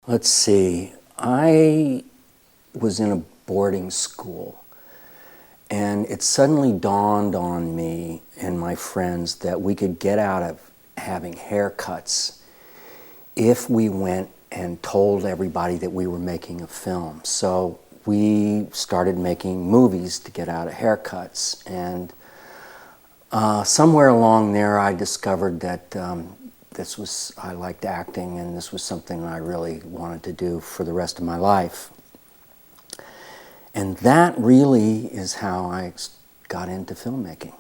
Let's see, I was in a boarding school, and it suddenly dawned on me and my friends that we could get out of having haircuts if we went and told everybody that we were making a film. So we started making movies to get out of haircuts, and somewhere along there I discovered that I liked acting, and this was something I really wanted to do for the rest of my life. And that really is how I got into filmmaking.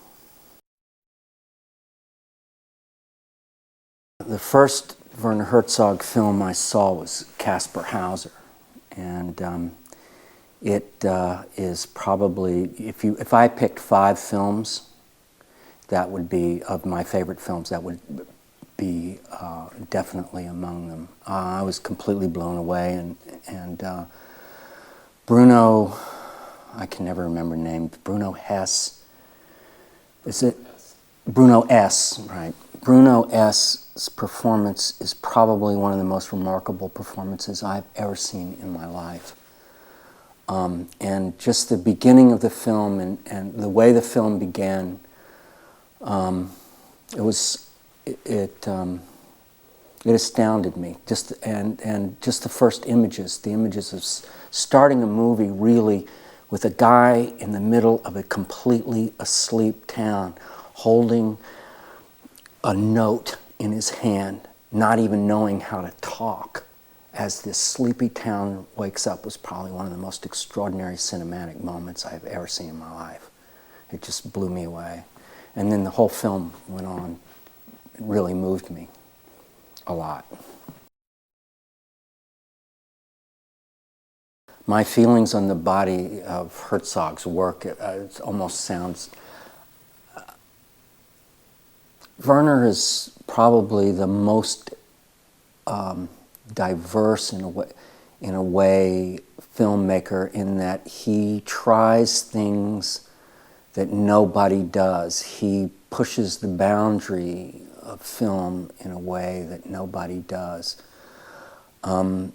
The first Werner Herzog film I saw was Caspar Hauser, and it is probably, if I picked 5 films, that would be, of my favorite films, that would be definitely among them. I was completely blown away, and Bruno, I can never remember names, Bruno Hess, is it? Bruno S., right. Bruno S.'s performance is probably one of the most remarkable performances I've ever seen in my life. And just the beginning of the film and the way the film began, it astounded me. And just the first images, the images of starting a movie really with a guy in the middle of a completely asleep town holding a note in his hand, not even knowing how to talk, as this sleepy town wakes up, was probably one of the most extraordinary cinematic moments I've ever seen in my life. It just blew me away. And then the whole film went on. It really moved me a lot. My feelings on the body of Herzog's work, it almost sounds... Werner is probably the most diverse, in a way, filmmaker, in that he tries things that nobody does. He pushes the boundary of film in a way that nobody does. The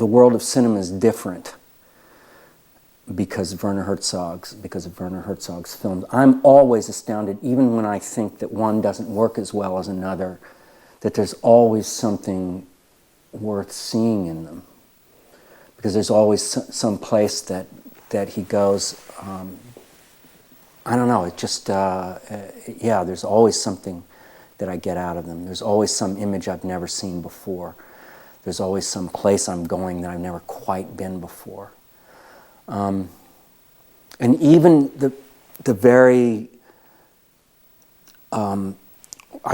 world of cinema is different because of Werner Herzog's films. I'm always astounded, even when I think that one doesn't work as well as another, that there's always something worth seeing in them, because there's always some place that he goes. I don't know. It just yeah. There's always something that I get out of them. There's always some image I've never seen before. There's always some place I'm going that I've never quite been before. And even the very, I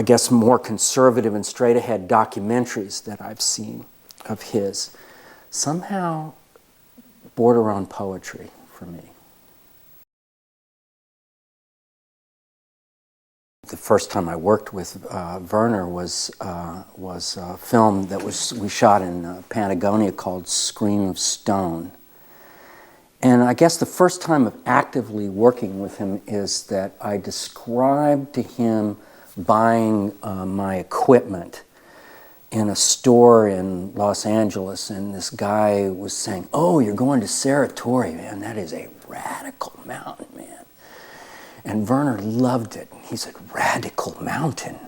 guess, more conservative and straight-ahead documentaries that I've seen of his somehow border on poetry for me. The first time I worked with Werner was a film that we shot in Patagonia called Scream of Stone. And I guess the first time of actively working with him is that I described to him buying my equipment in a store in Los Angeles, and this guy was saying, "Oh, you're going to Saratori, man, that is a radical mountain, man." And Werner loved it. He said, "Radical mountain?"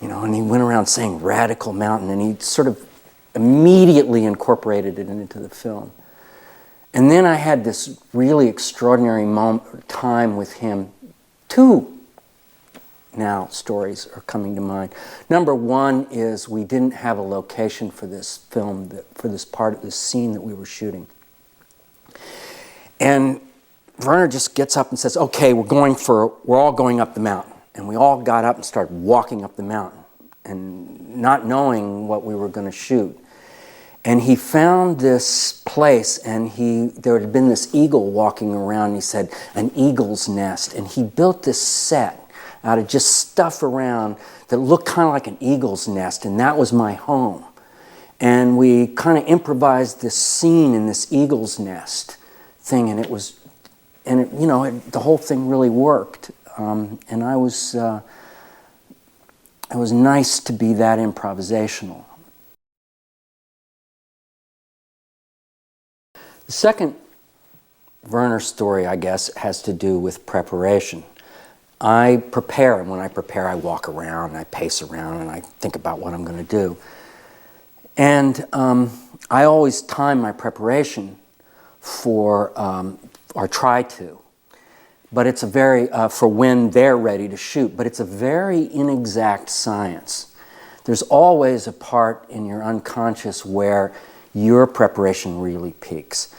And he went around saying radical mountain, and he sort of immediately incorporated it into the film. And then I had this really extraordinary time with him. 2 now stories are coming to mind. Number one is we didn't have a location for this film, for this part of this scene that we were shooting. And Werner just gets up and says, "Okay, we're all going up the mountain." And we all got up and started walking up the mountain, and not knowing what we were going to shoot. And he found this place, and there had been this eagle walking around, and he said, "An eagle's nest." And he built this set out of just stuff around that looked kind of like an eagle's nest, and that was my home. And we kind of improvised this scene in this eagle's nest thing, and the whole thing really worked. and it was nice to be that improvisational. The second Werner story, I guess, has to do with preparation. I prepare, and when I prepare, I walk around, and I pace around, and I think about what I'm going to do. And I always time my preparation for, or try to, but it's a very, for when they're ready to shoot, but it's a very inexact science. There's always a part in your unconscious where your preparation really peaks.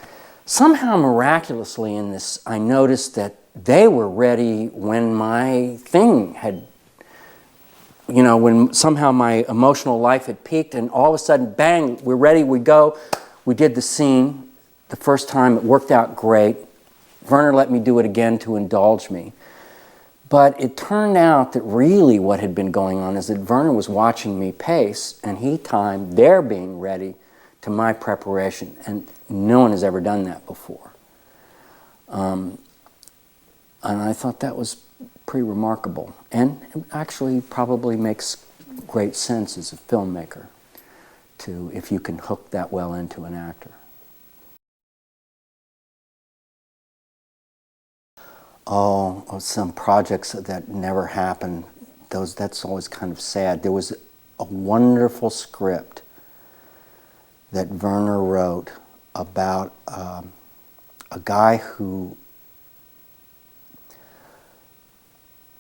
Somehow miraculously in this, I noticed that they were ready when my thing had, you know, when somehow my emotional life had peaked, and all of a sudden, bang, we're ready, we go. We did the scene. The first time it worked out great. Werner let me do it again to indulge me. But it turned out that really what had been going on is that Werner was watching me pace, and he timed their being ready to my preparation, and no one has ever done that before. And I thought that was pretty remarkable, and it actually probably makes great sense as a filmmaker, to if you can hook that well into an actor. Oh, some projects that never happened. That's always kind of sad. There was a wonderful script that Werner wrote about a guy who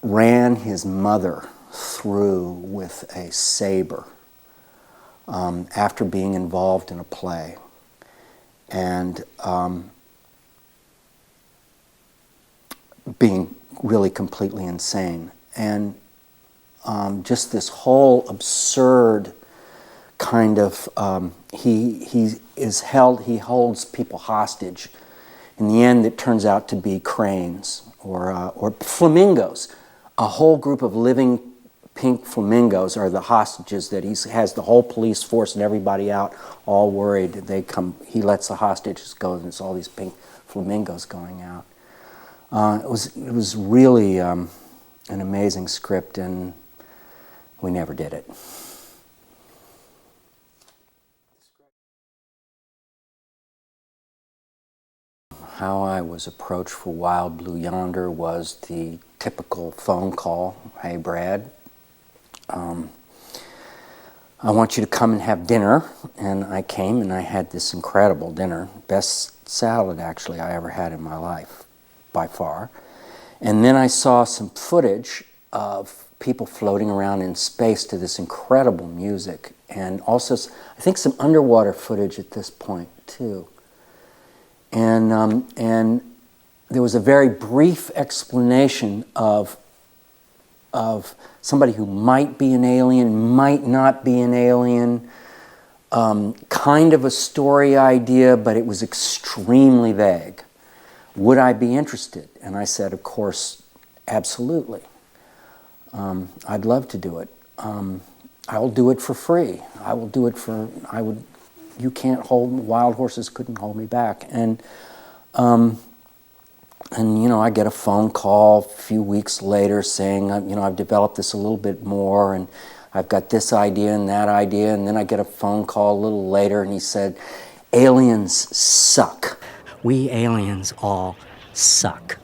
ran his mother through with a saber after being involved in a play. And being really completely insane. And just this whole absurd kind of, he holds people hostage. In the end, it turns out to be cranes or flamingos. A whole group of living pink flamingos are the hostages that he has the whole police force and everybody out, all worried. They come, he lets the hostages go, and it's all these pink flamingos going out. It was really an amazing script, and we never did it. How I was approached for Wild Blue Yonder was the typical phone call. Hey, Brad, I want you to come and have dinner. And I came and I had this incredible dinner. Best salad, actually, I ever had in my life, by far. And then I saw some footage of people floating around in space to this incredible music. And also, I think some underwater footage at this point, too. And there was a very brief explanation of somebody who might be an alien, might not be an alien, kind of a story idea, but it was extremely vague. Would I be interested? And I said, of course, absolutely. I'd love to do it. I'll do it for free. I will do it for, you can't hold, wild horses couldn't hold me back. And you know, I get a phone call a few weeks later saying, you know, I've developed this a little bit more, and I've got this idea and that idea. And then I get a phone call a little later, and he said, aliens suck. We aliens all suck.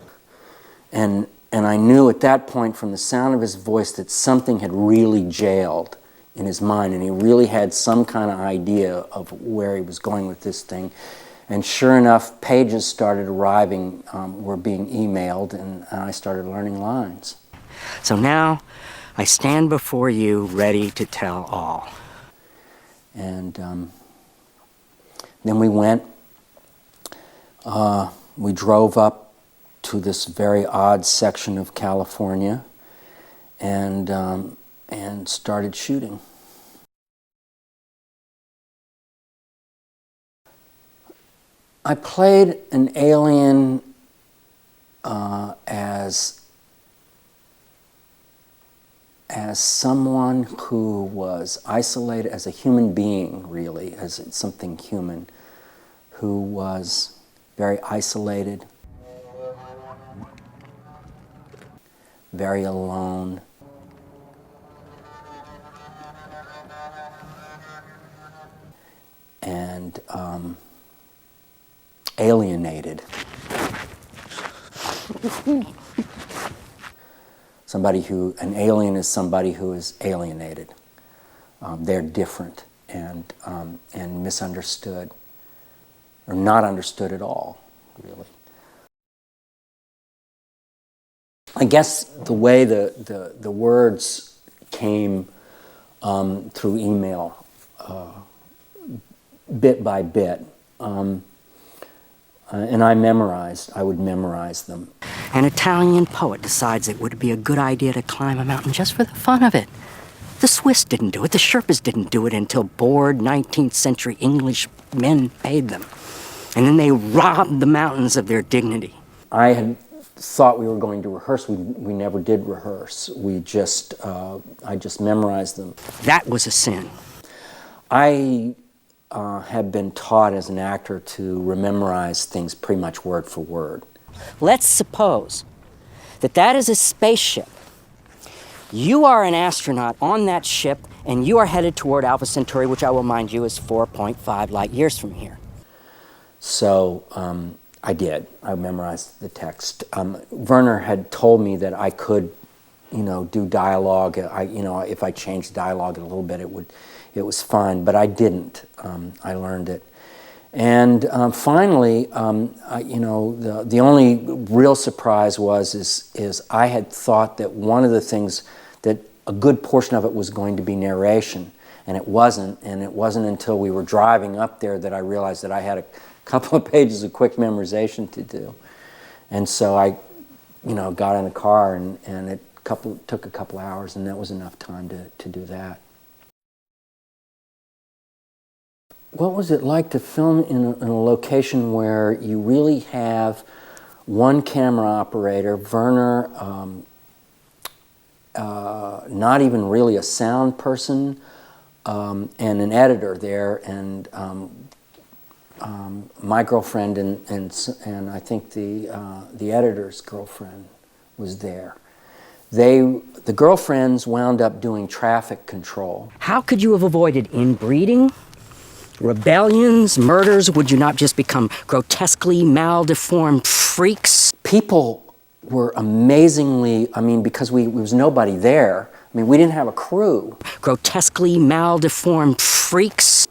And I knew at that point from the sound of his voice that something had really jailed in his mind, and he really had some kind of idea of where he was going with this thing. And sure enough, pages started arriving, were being emailed, and I started learning lines. So now I stand before you ready to tell all. And then we went, we drove up to this very odd section of California and started shooting. I played an alien as someone who was isolated, as a human being, really, as something human, who was very isolated. very alone. And alienated. An alien is somebody who is alienated. They're different and misunderstood, or not understood at all, really. I guess the way the words came through email, bit by bit, and I would memorize them. An Italian poet decides it would be a good idea to climb a mountain just for the fun of it. The Swiss didn't do it, the Sherpas didn't do it until bored 19th century English men paid them. And then they robbed the mountains of their dignity. I had thought we were going to rehearse. We never did rehearse. I just memorized them. That was a sin. I had been taught as an actor to memorize things pretty much word for word. Let's suppose that is a spaceship. You are an astronaut on that ship, and you are headed toward Alpha Centauri, which I will mind you is 4.5 light years from here. So I did. I memorized the text. Werner had told me that I could, do dialogue. If I changed dialogue a little bit, it was fine. But I didn't. I learned it. And finally, the only real surprise is I had thought that one of the things, that a good portion of it was going to be narration, and it wasn't. And it wasn't until we were driving up there that I realized that I had a couple of pages of quick memorization to do. And so I, got in the car, and it took a couple hours, and that was enough time to do that. What was it like to film in a location where you really have one camera operator, Werner, not even really a sound person, and an editor there, and my girlfriend and I think the editor's girlfriend was there. The girlfriends wound up doing traffic control. How could you have avoided inbreeding, rebellions, murders? Would you not just become grotesquely maldeformed freaks? People were amazingly, because there was nobody there. We didn't have a crew. Grotesquely maldeformed freaks.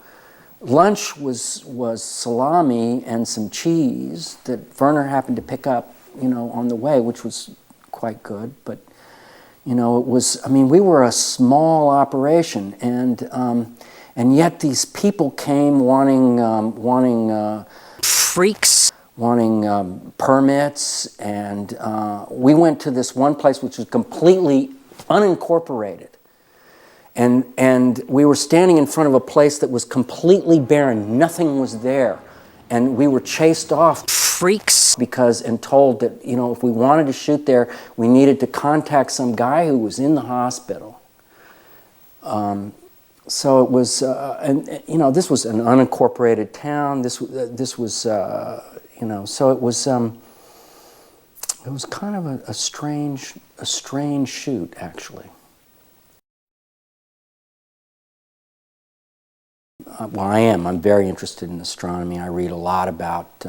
Lunch was salami and some cheese that Werner happened to pick up, on the way, which was quite good. But, it was, we were a small operation, and yet these people came wanting freaks, wanting permits, and we went to this one place which was completely unincorporated. And we were standing in front of a place that was completely barren. Nothing was there. And we were chased off. Freaks. And told that, if we wanted to shoot there, we needed to contact some guy who was in the hospital. So it was, this was an unincorporated town. This was, so it was kind of a strange shoot, actually. I'm very interested in astronomy. I read a lot about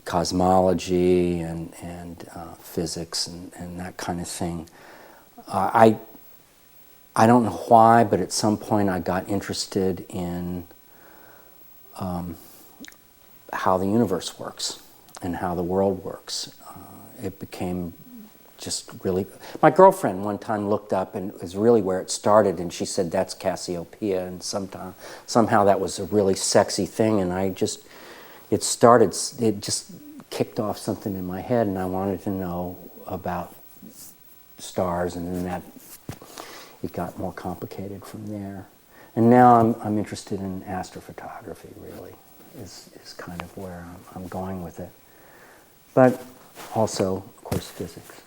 cosmology and physics and that kind of thing. I don't know why, but at some point I got interested in how the universe works and how the world works. It became just really... My girlfriend one time looked up, and it was really where it started, and she said, that's Cassiopeia, and somehow that was a really sexy thing, and it just kicked off something in my head, and I wanted to know about stars, and then it got more complicated from there. And now I'm interested in astrophotography, really, is kind of where I'm going with it. But also, of course, physics.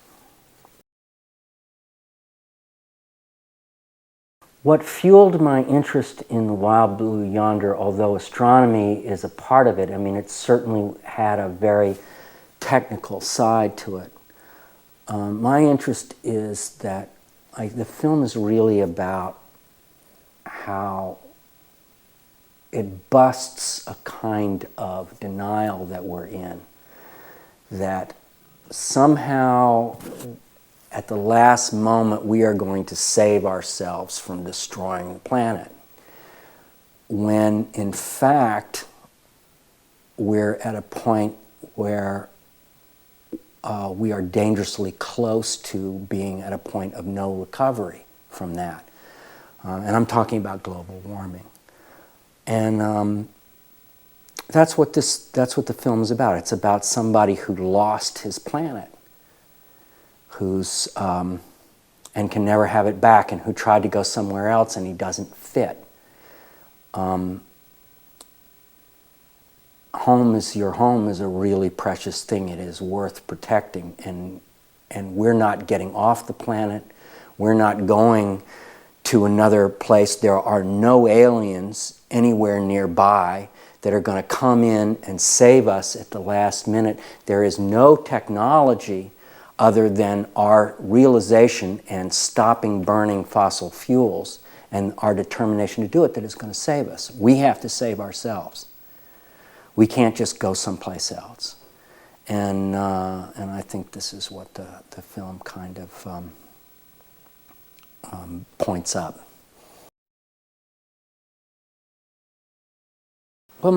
What fueled my interest in the Wild Blue Yonder, although astronomy is a part of it, it certainly had a very technical side to it. My interest is that the film is really about how it busts a kind of denial that we're in, that somehow at the last moment we are going to save ourselves from destroying the planet, when in fact we're at a point where we are dangerously close to being at a point of no recovery from that. And I'm talking about global warming. And that's what the film is about. It's about somebody who lost his planet, who's and can never have it back, and who tried to go somewhere else and he doesn't fit. Your home is a really precious thing. It is worth protecting, and we're not getting off the planet. We're not going to another place. There are no aliens anywhere nearby that are going to come in and save us at the last minute. There is no technology other than our realization and stopping burning fossil fuels and our determination to do it that is going to save us. We have to save ourselves. We can't just go someplace else. And I think this is what the film kind of points up. Well,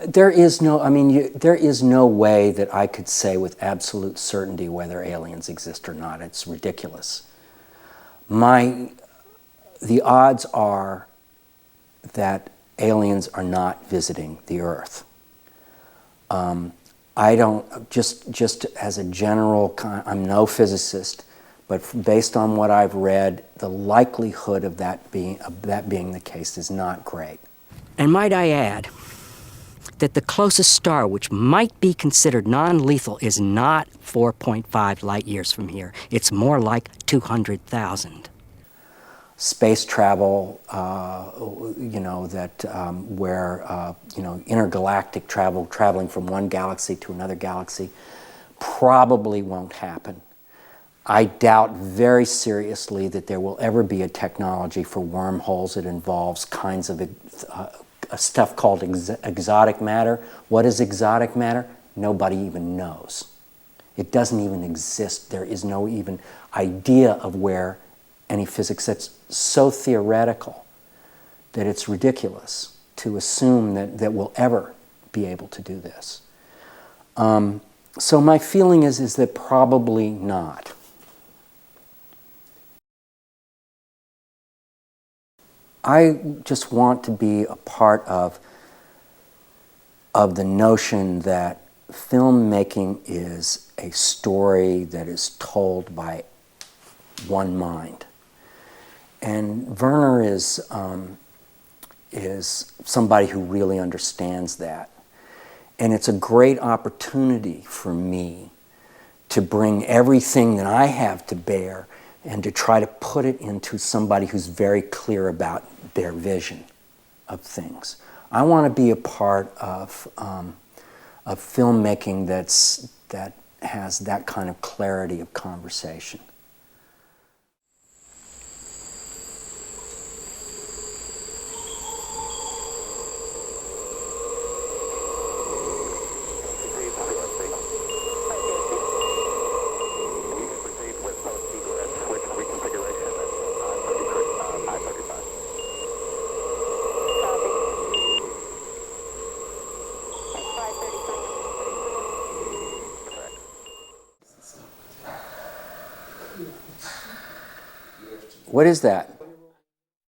there is no way that I could say with absolute certainty whether aliens exist or not. It's ridiculous. The odds are that aliens are not visiting the Earth. I don't, just as a general, I'm no physicist, but based on what I've read, the likelihood of that being the case is not great. And might I add that the closest star which might be considered non-lethal is not 4.5 light years from here. It's more like 200,000. Space travel, intergalactic travel, traveling from one galaxy to another galaxy, probably won't happen. I doubt very seriously that there will ever be a technology for wormholes that involves kinds of stuff called exotic matter. What is exotic matter? Nobody even knows. It doesn't even exist. There is no even idea of where any physics. That's so theoretical that it's ridiculous to assume that we'll ever be able to do this. So my feeling is that probably not. I just want to be a part of the notion that filmmaking is a story that is told by one mind. And Werner is somebody who really understands that. And it's a great opportunity for me to bring everything that I have to bear and to try to put it into somebody who's very clear about their vision of things. I want to be a part of filmmaking that has that kind of clarity of conversation. What is that?